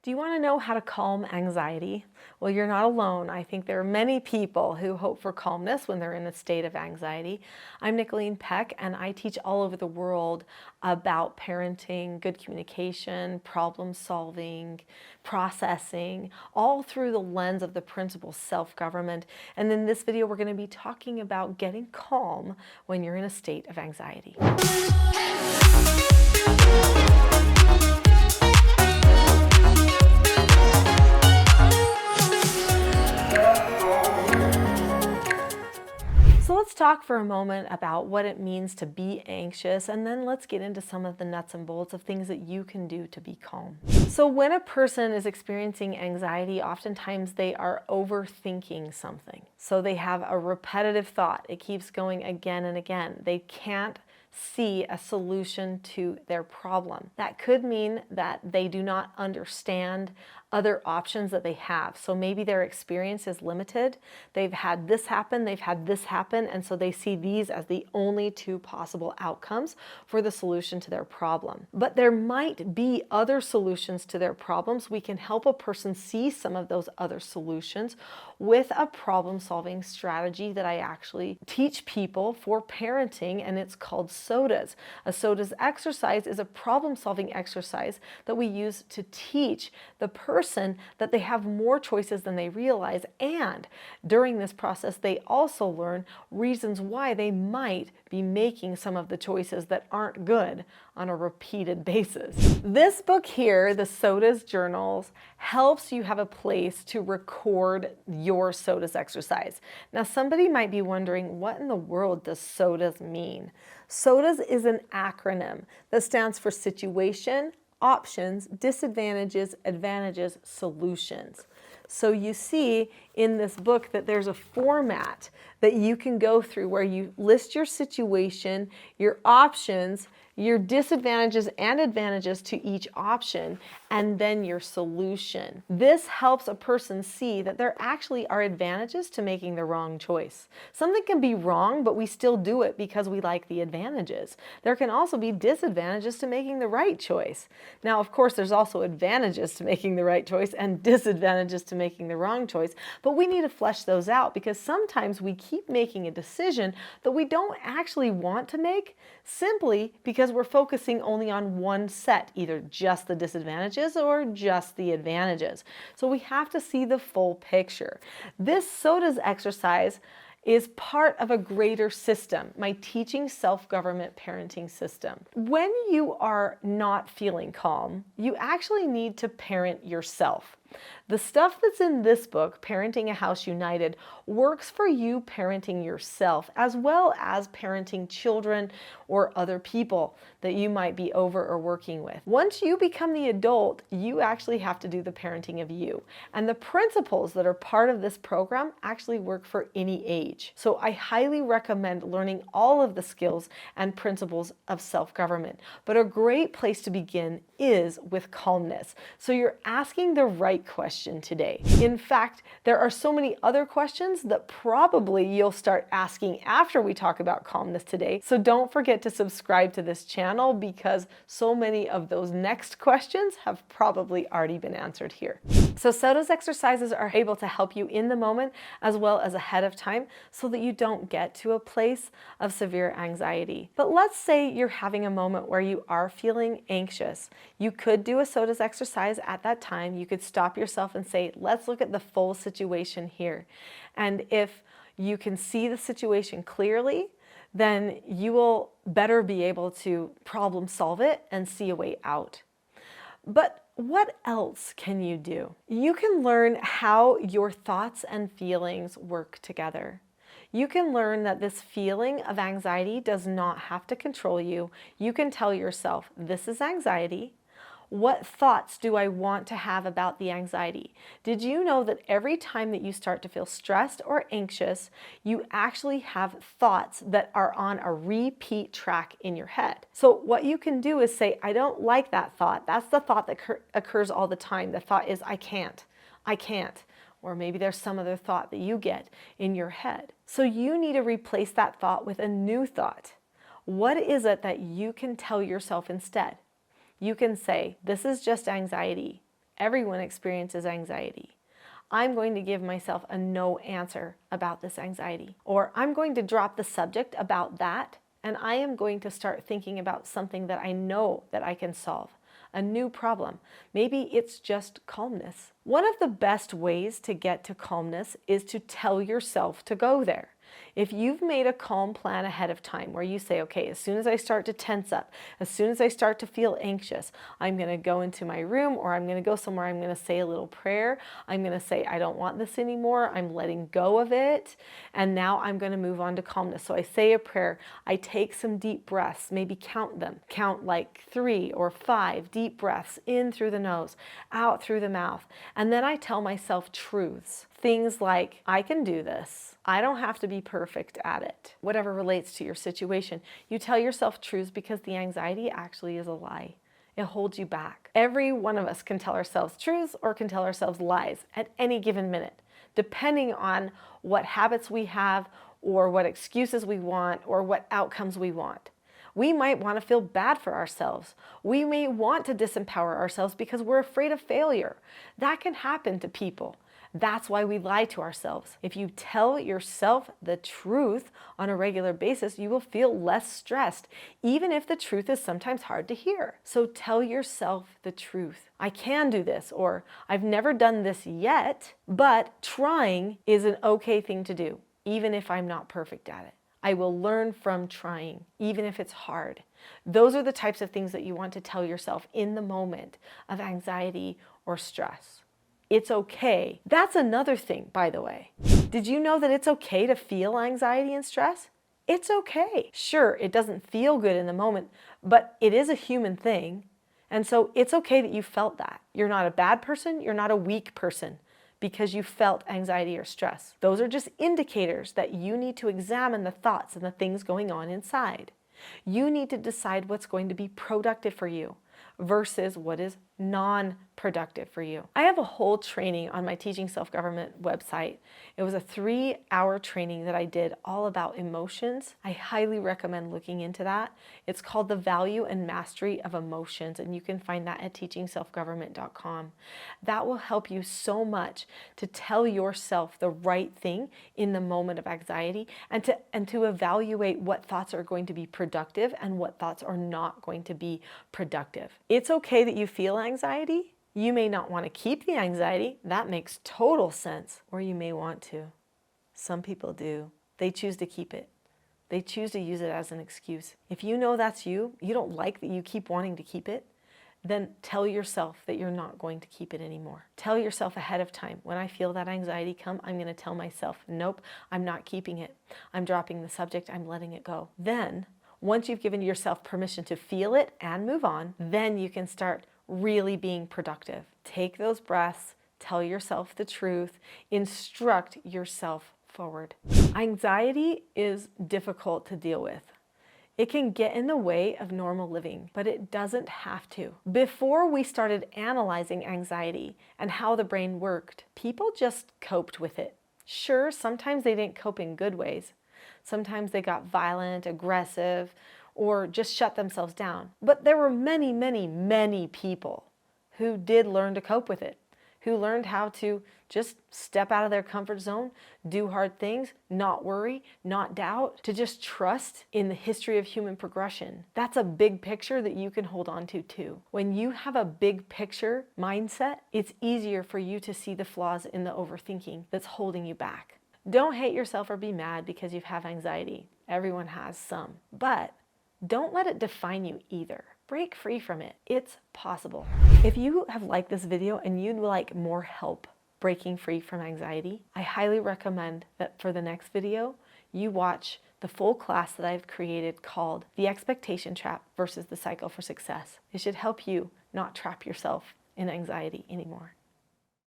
Do you want to know how to calm anxiety? Well, you're not alone. I think there are many people who hope for calmness when they're in a state of anxiety. I'm Nicholeen Peck, and I teach all over the world about parenting, good communication, problem solving, processing, all through the lens of the principle self-government. And in this video, we're going to be talking about getting calm when you're in a state of anxiety. So let's talk for a moment about what it means to be anxious, and then let's get into some of the nuts and bolts of things that you can do to be calm. So when a person is experiencing anxiety, oftentimes they are overthinking something. So they have a repetitive thought. It keeps going again and again. They can't see a solution to their problem. That could mean that they do not understand other options that they have. So maybe their experience is limited. They've had this happen, and so they see these as the only two possible outcomes for the solution to their problem. But there might be other solutions to their problems. We can help a person see some of those other solutions with a problem-solving strategy that I actually teach people for parenting, and it's called So.Da.S. A So.Da.S exercise is a problem-solving exercise that we use to teach the person that they have more choices than they realize, and during this process they also learn reasons why they might be making some of the choices that aren't good on a repeated basis. This book here, the So.Da.S journals, helps you have a place to record your So.Da.S exercise. Now somebody might be wondering, what in the world does So.Da.S mean? So.Da.S is an acronym that stands for situation, options, disadvantages, advantages, solutions. So you see in this book that there's a format that you can go through where you list your situation, your options, your disadvantages and advantages to each option, and then your solution. This helps a person see that there actually are advantages to making the wrong choice. Something can be wrong, but we still do it because we like the advantages. There can also be disadvantages to making the right choice. Now, of course, there's also advantages to making the right choice and disadvantages to making the wrong choice, but we need to flesh those out because sometimes we keep making a decision that we don't actually want to make simply because we're focusing only on one set, either just the disadvantages or just the advantages. So we have to see the full picture. This So.Da.S exercise is part of a greater system, my teaching self-government parenting system. When you are not feeling calm, you actually need to parent yourself. The stuff that's in this book, Parenting a House United, works for you parenting yourself as well as parenting children or other people that you might be over or working with. Once you become the adult, you actually have to do the parenting of you. And the principles that are part of this program actually work for any age. So I highly recommend learning all of the skills and principles of self-government. But a great place to begin is with calmness. So you're asking the right question today. In fact, there are so many other questions that probably you'll start asking after we talk about calmness today. So don't forget to subscribe to this channel because so many of those next questions have probably already been answered here. So So.Da.S exercises are able to help you in the moment as well as ahead of time so that you don't get to a place of severe anxiety. But let's say you're having a moment where you are feeling anxious. You could do a So.Da.S exercise at that time. You could stop yourself and say, let's look at the full situation here. And if you can see the situation clearly, then you will better be able to problem solve it and see a way out. But what else can you do? You can learn how your thoughts and feelings work together. You can learn that this feeling of anxiety does not have to control you. You can tell yourself, this is anxiety. What thoughts do I want to have about the anxiety? Did you know that every time that you start to feel stressed or anxious, you actually have thoughts that are on a repeat track in your head? So what you can do is say, I don't like that thought. That's the thought that occurs all the time. The thought is, I can't. Or maybe there's some other thought that you get in your head. So you need to replace that thought with a new thought. What is it that you can tell yourself instead? You can say, this is just anxiety. Everyone experiences anxiety. I'm going to give myself a no answer about this anxiety. Or I'm going to drop the subject about that, and I am going to start thinking about something that I know that I can solve. A new problem. Maybe it's just calmness. One of the best ways to get to calmness is to tell yourself to go there. If you've made a calm plan ahead of time where you say, okay, as soon as I start to tense up, as soon as I start to feel anxious, I'm going to go into my room, or I'm going to go somewhere, I'm going to say a little prayer. I'm going to say, I don't want this anymore. I'm letting go of it. And now I'm going to move on to calmness. So I say a prayer. I take some deep breaths, maybe count them. Count like 3 or 5 deep breaths in through the nose, out through the mouth. And then I tell myself truths. Things like, I can do this. I don't have to be perfect at it. Whatever relates to your situation. You tell yourself truths because the anxiety actually is a lie. It holds you back. Every one of us can tell ourselves truths or can tell ourselves lies at any given minute, depending on what habits we have or what excuses we want or what outcomes we want. We might want to feel bad for ourselves. We may want to disempower ourselves because we're afraid of failure. That can happen to people. That's why we lie to ourselves. If you tell yourself the truth on a regular basis, you will feel less stressed, even if the truth is sometimes hard to hear. So tell yourself the truth. I can do this, or I've never done this yet, but trying is an okay thing to do, even if I'm not perfect at it. I will learn from trying, even if it's hard. Those are the types of things that you want to tell yourself in the moment of anxiety or stress. It's okay. That's another thing, by the way. Did you know that it's okay to feel anxiety and stress? It's okay. Sure, it doesn't feel good in the moment, but it is a human thing. And so it's okay that you felt that. You're not a bad person. You're not a weak person because you felt anxiety or stress. Those are just indicators that you need to examine the thoughts and the things going on inside. You need to decide what's going to be productive for you versus what is non-productive for you. I have a whole training on my Teaching Self-Government website. It was a 3-hour training that I did all about emotions. I highly recommend looking into that. It's called The Value and Mastery of Emotions, and you can find that at teachingselfgovernment.com. That will help you so much to tell yourself the right thing in the moment of anxiety and to evaluate what thoughts are going to be productive and what thoughts are not going to be productive. It's okay that you feel anxiety. You may not want to keep the anxiety. That makes total sense. Or you may want to. Some people do. They choose to keep it. They choose to use it as an excuse. If you know that's you, you don't like that you keep wanting to keep it, then tell yourself that you're not going to keep it anymore. Tell yourself ahead of time, when I feel that anxiety come, I'm going to tell myself, nope, I'm not keeping it. I'm dropping the subject. I'm letting it go. Then, once you've given yourself permission to feel it and move on, then you can start really being productive. Take those breaths, tell yourself the truth, instruct yourself forward. Anxiety is difficult to deal with. It can get in the way of normal living, but it doesn't have to. Before we started analyzing anxiety and how the brain worked, people just coped with it. Sure, sometimes they didn't cope in good ways. Sometimes they got violent, aggressive, or just shut themselves down. But there were many, many, many people who did learn to cope with it, who learned how to just step out of their comfort zone, do hard things, not worry, not doubt, to just trust in the history of human progression. That's a big picture that you can hold on to too. When you have a big picture mindset, it's easier for you to see the flaws in the overthinking that's holding you back. Don't hate yourself or be mad because you have anxiety. Everyone has some. But don't let it define you either. Break free from it. It's possible. If you have liked this video and you'd like more help breaking free from anxiety, I highly recommend that for the next video, you watch the full class that I've created called The Expectation Trap versus the Cycle for Success. It should help you not trap yourself in anxiety anymore.